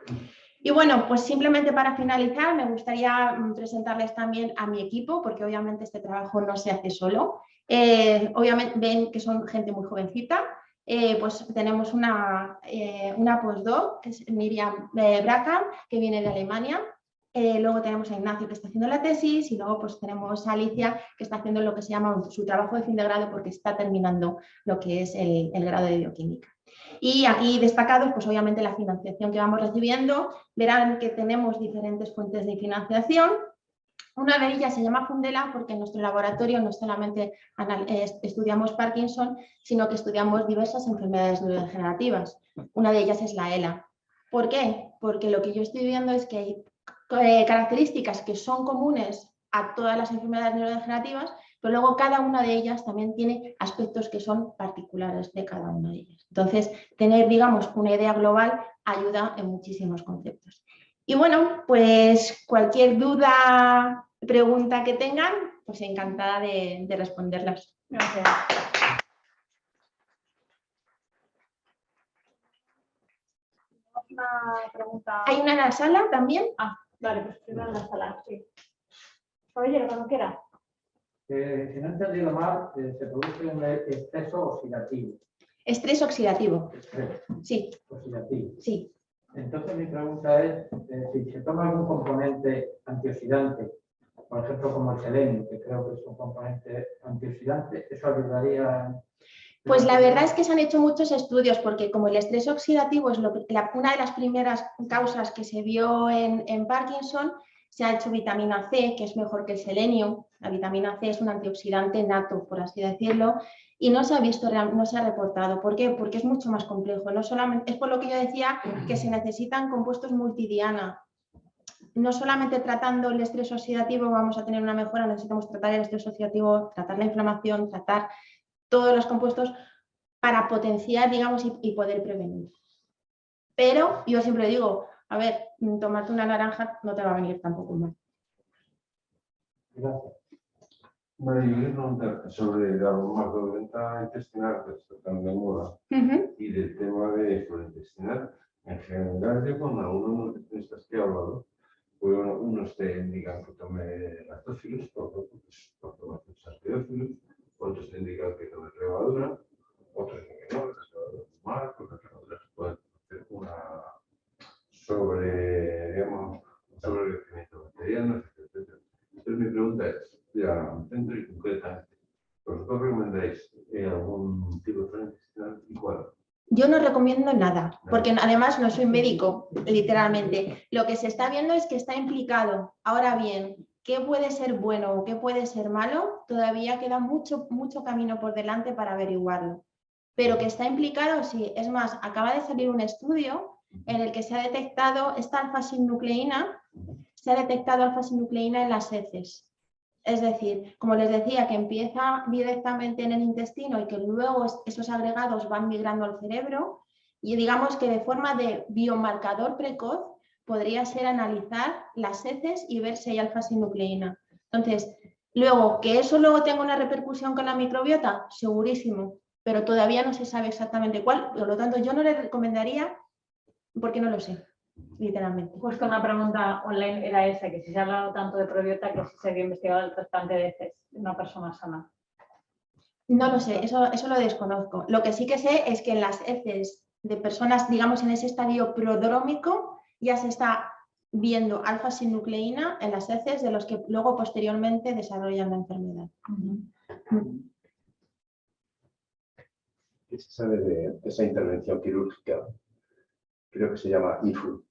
Y bueno, pues simplemente para finalizar me gustaría presentarles también a mi equipo, porque obviamente este trabajo no se hace solo. Obviamente ven que son gente muy jovencita. Pues tenemos una postdoc, que es Miriam Brackham, que viene de Alemania. Luego tenemos a Ignacio, que está haciendo la tesis, y luego pues tenemos a Alicia, que está haciendo lo que se llama su trabajo de fin de grado porque está terminando lo que es el grado de bioquímica. Y aquí destacados, pues obviamente la financiación que vamos recibiendo. Verán que tenemos diferentes fuentes de financiación. Una de ellas se llama Fundela porque en nuestro laboratorio no solamente estudiamos Parkinson, sino que estudiamos diversas enfermedades neurodegenerativas. Una de ellas es la ELA. ¿Por qué? Porque lo que yo estoy viendo es que hay características que son comunes a todas las enfermedades neurodegenerativas, pero luego cada una de ellas también tiene aspectos que son particulares de cada una de ellas. Entonces, tener, digamos, una idea global ayuda en muchísimos conceptos. Y bueno, pues cualquier duda, pregunta que tengan, pues encantada de responderlas. Gracias. Una pregunta. ¿Hay una en la sala también? Ah, vale, pues primero en la sala, sí. Caballero, cuando quiera. Si no he entendido mal, se produce un exceso oxidativo. Estrés oxidativo. Estrés Sí. oxidativo. Sí. Entonces mi pregunta es, si se toma algún componente antioxidante, por ejemplo como el selenio, que creo que es un componente antioxidante, ¿eso ayudaría? Pues la verdad es que se han hecho muchos estudios porque como el estrés oxidativo es una de las primeras causas que se vio en Parkinson, se ha hecho vitamina C, que es mejor que el selenio. La vitamina C es un antioxidante nato, por así decirlo, y no se ha visto, no se ha reportado. ¿Por qué? Porque es mucho más complejo. No solamente, es por lo que yo decía que se necesitan compuestos multidiana. No solamente tratando el estrés oxidativo vamos a tener una mejora, necesitamos tratar el estrés oxidativo, tratar la inflamación, tratar todos los compuestos para potenciar, digamos, y poder prevenir. Pero yo siempre digo, a ver, tomarte una naranja no te va a venir tampoco mal. Gracias. Bueno, yo quería preguntar sobre la macroventa intestinal que está tan de moda y del tema de flora intestinal. En general, yo con algunos nutricionistas que he hablado, pues unos te indican que tome lactófilos, otros tomas ácidos, otros te indican que tome levadura, otros dicen que no, que las levaduras es mal, porque las levaduras pueden hacer una sobrecrecimiento bacteriano, etc. Entonces mi pregunta es, ya centro y concretamente, ¿vosotros recomendáis algún tipo de flora intestinal y cuál? Yo no recomiendo nada, porque además no soy médico, literalmente. Lo que se está viendo es que está implicado. Ahora bien, qué puede ser bueno o qué puede ser malo, todavía queda mucho camino por delante para averiguarlo. Pero que está implicado, sí. Es más, acaba de salir un estudio en el que se ha detectado esta alfa-sinucleína, en las heces. Es decir, como les decía, que empieza directamente en el intestino y que luego esos agregados van migrando al cerebro, y digamos que de forma de biomarcador precoz podría ser analizar las heces y ver si hay alfa-sinucleína. Entonces, luego, que eso luego tenga una repercusión con la microbiota, segurísimo, pero todavía no se sabe exactamente cuál. Por lo tanto, yo no le recomendaría porque no lo sé, literalmente. Justo una pregunta online era esa, que si se ha hablado tanto de probiota, que si se había investigado el trasplante de heces de una persona sana. No lo sé, eso lo desconozco. Lo que sí que sé es que en las heces de personas, digamos, en ese estadio prodrómico, ya se está viendo alfa-sinucleína en las heces de los que luego posteriormente desarrollan la enfermedad. ¿Qué se sabe de esa intervención quirúrgica? Creo que se llama IFU.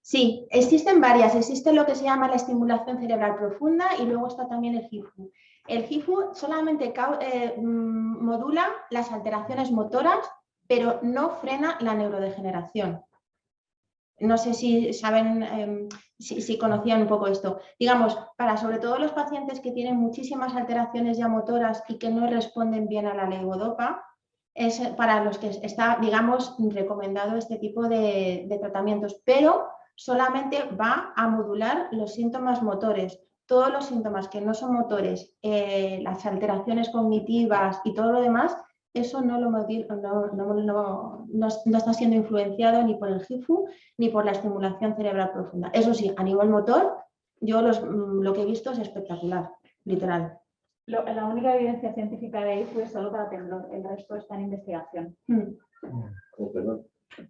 Sí, existen varias. Existe lo que se llama la estimulación cerebral profunda y luego está también el HIFU. El HIFU solamente modula las alteraciones motoras, pero no frena la neurodegeneración. No sé si saben, si conocían un poco esto. Digamos, para sobre todo los pacientes que tienen muchísimas alteraciones ya motoras y que no responden bien a la levodopa, es para los que está, digamos, recomendado este tipo de tratamientos, pero solamente va a modular los síntomas motores. Todos los síntomas que no son motores, las alteraciones cognitivas y todo lo demás, eso no está siendo influenciado ni por el HIFU ni por la estimulación cerebral profunda. Eso sí, a nivel motor, yo lo que he visto es espectacular, literal. La única evidencia científica de IFU es solo para temblor, el resto está en investigación.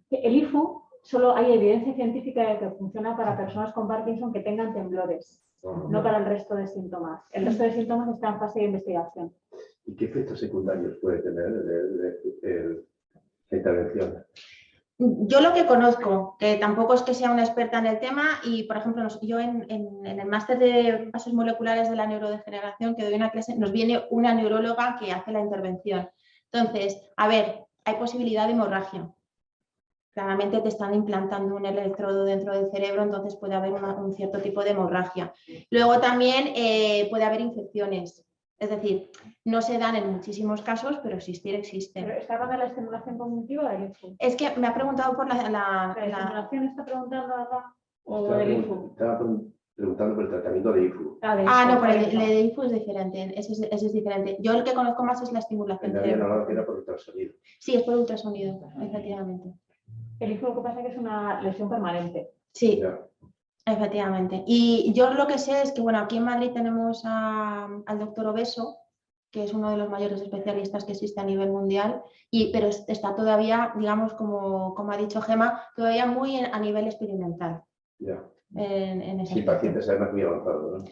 El IFU solo hay evidencia científica de que funciona para personas con Parkinson que tengan temblores, no para el resto de síntomas. El resto de síntomas está en fase de investigación. ¿Y qué efectos secundarios puede tener la intervención? Yo lo que conozco, que tampoco es que sea una experta en el tema, y por ejemplo, yo en el máster de bases moleculares de la neurodegeneración que doy una clase, nos viene una neuróloga que hace la intervención. Entonces, a ver, hay posibilidad de hemorragia. Claramente te están implantando un electrodo dentro del cerebro, entonces puede haber un cierto tipo de hemorragia. Luego también puede haber infecciones. Es decir, no se dan en muchísimos casos, pero existir existe. ¿Pero está hablando de la estimulación cognitiva del IFU? Es que me ha preguntado por ¿La estimulación está preguntando acá? ¿O del IFU? Estaba preguntando por el tratamiento de IFU. No, pero el de IFU es diferente. Ese es diferente. Yo el que conozco más es la estimulación. Me habían hablado que era por ultrasonido. Sí, es por ultrasonido, efectivamente. El IFU lo que pasa es que es una lesión permanente. Sí. Ya. Efectivamente. Y yo lo que sé es que, bueno, aquí en Madrid tenemos al doctor Obeso, que es uno de los mayores especialistas que existe a nivel mundial, pero está todavía, digamos, como ha dicho Gemma, todavía muy a nivel experimental. Ya. En ese Sí, pacientes además muy avanzados,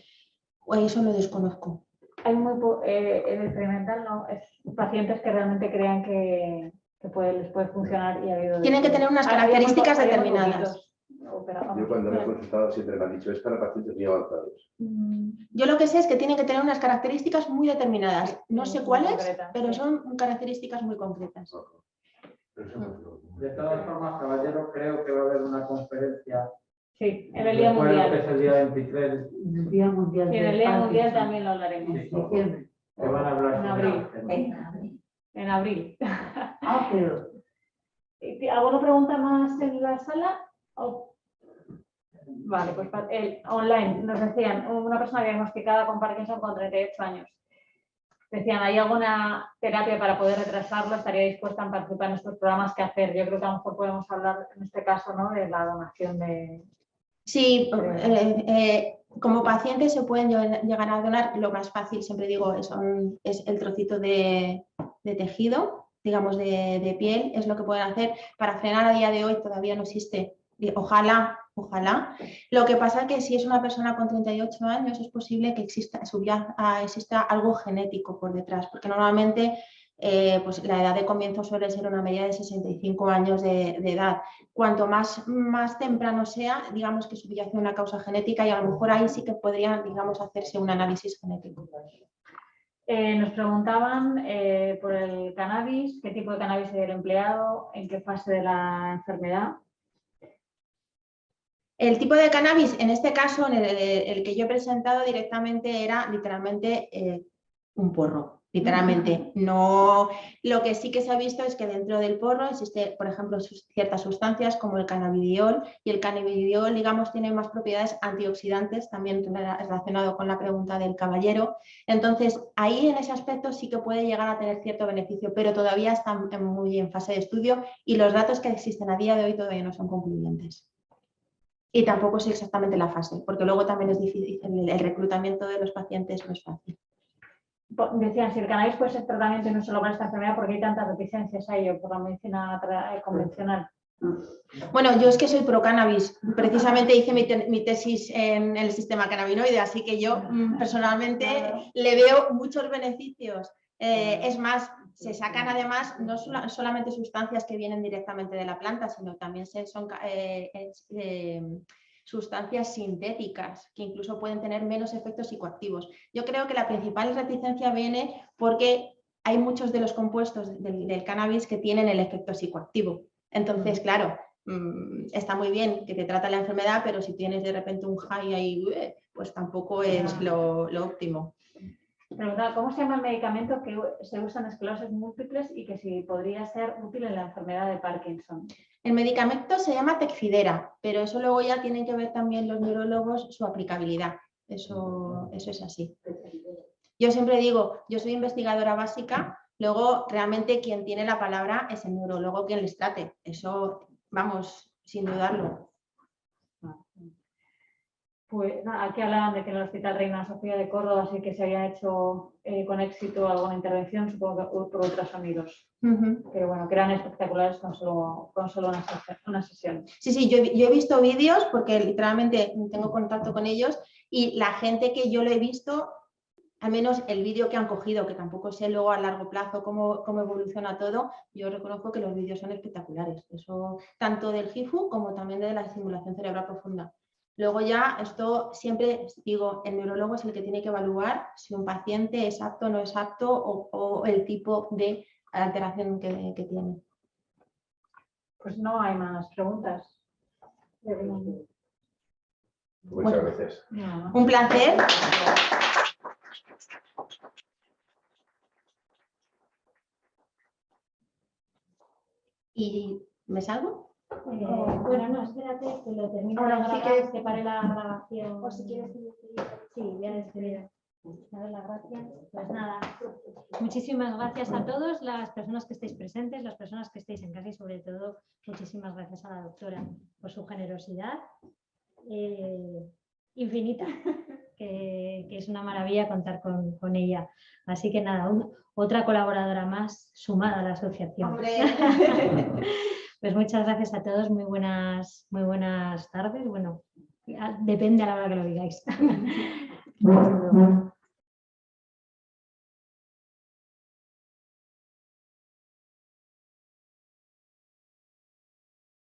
¿no? Eso lo desconozco. Hay en el experimental no, es pacientes que realmente crean que les puede funcionar y ha habido... Tienen que tener unas características determinadas. Yo cuando me he consultado siempre me han dicho, es para pacientes muy avanzados. Yo lo que sé es que tienen que tener unas características muy determinadas. No sé cuáles, pero son características muy concretas. De todas formas, caballero, creo que va a haber una conferencia. Sí, en el Día Mundial. Que es el día 23. El Día Mundial. Y en el Día Mundial también lo hablaremos. Sí, que van a hablar en abril. En abril. Pero... ¿Alguna pregunta más en la sala? Vale, pues online nos decían, una persona diagnosticada con Parkinson con 38 años. Decían, ¿hay alguna terapia para poder retrasarlo? ¿Estaría dispuesta a participar en estos programas? ¿Qué hacer? Yo creo que a lo mejor podemos hablar en este caso, ¿no?, de la donación de... Sí, como pacientes se pueden llegar a donar. Lo más fácil, siempre digo, es el trocito de tejido, digamos, de piel, es lo que pueden hacer. Para frenar a día de hoy todavía no existe. Ojalá. Lo que pasa es que si es una persona con 38 años es posible que exista algo genético por detrás, porque normalmente pues la edad de comienzo suele ser una media de 65 años de edad. Cuanto más temprano sea, digamos que subyace una causa genética y a lo mejor ahí sí que podría, digamos, hacerse un análisis genético. Nos preguntaban por el cannabis, qué tipo de cannabis era empleado, en qué fase de la enfermedad. El tipo de cannabis, en este caso, el que yo he presentado directamente era literalmente un porro, literalmente. No, lo que sí que se ha visto es que dentro del porro existe, por ejemplo, ciertas sustancias como el cannabidiol, y el cannabidiol, digamos, tiene más propiedades antioxidantes, también relacionado con la pregunta del caballero. Entonces, ahí en ese aspecto sí que puede llegar a tener cierto beneficio, pero todavía está muy en fase de estudio y los datos que existen a día de hoy todavía no son concluyentes. Y tampoco sé exactamente la fase, porque luego también es difícil, el reclutamiento de los pacientes no es fácil. Decían, si el cannabis puede ser tratamiento y no solo para esta enfermedad, ¿por qué hay tantas reticencias a ello por la medicina convencional? Bueno, yo es que soy pro cannabis. Precisamente hice mi tesis en el sistema cannabinoide, así que yo personalmente le veo muchos beneficios. Es más, se sacan además no solamente sustancias que vienen directamente de la planta, sino también son sustancias sintéticas que incluso pueden tener menos efectos psicoactivos. Yo creo que la principal reticencia viene porque hay muchos de los compuestos del cannabis que tienen el efecto psicoactivo. Entonces, claro, está muy bien que te trata la enfermedad, pero si tienes de repente un high ahí, pues tampoco es lo óptimo. Preguntaba, ¿cómo se llama el medicamento que se usa en esclerosis múltiples y que si podría ser útil en la enfermedad de Parkinson? El medicamento se llama Tecfidera, pero eso luego ya tienen que ver también los neurólogos su aplicabilidad. Eso es así. Yo siempre digo, yo soy investigadora básica, luego realmente quien tiene la palabra es el neurólogo quien les trate. Eso, vamos, sin dudarlo. Pues nada, aquí hablaban de que en el Hospital Reina Sofía de Córdoba sí que se había hecho con éxito alguna intervención, supongo que por otros amigos. Pero bueno, que eran espectaculares con solo una sesión. Sí, yo he visto vídeos porque literalmente tengo contacto con ellos y la gente que yo lo he visto, al menos el vídeo que han cogido, que tampoco sé luego a largo plazo cómo evoluciona todo, yo reconozco que los vídeos son espectaculares. Eso tanto del HIFU como también de la estimulación cerebral profunda. Luego ya, esto siempre digo, el neurólogo es el que tiene que evaluar si un paciente es apto o no es apto o el tipo de alteración que tiene. Pues no hay más preguntas. Muchas gracias. No. Un placer. ¿Y me salgo? Bueno, no, espérate, que lo termine de grabar, que pare la grabación. O si quieres que sí, voy a despedir. Dar las gracias. Pues nada, muchísimas gracias a todos, las personas que estéis presentes, las personas que estéis en casa y sobre todo muchísimas gracias a la doctora por su generosidad infinita, que es una maravilla contar con ella. Así que nada, otra colaboradora más sumada a la asociación. Pues muchas gracias a todos, muy buenas tardes. Bueno, depende a la hora que lo digáis.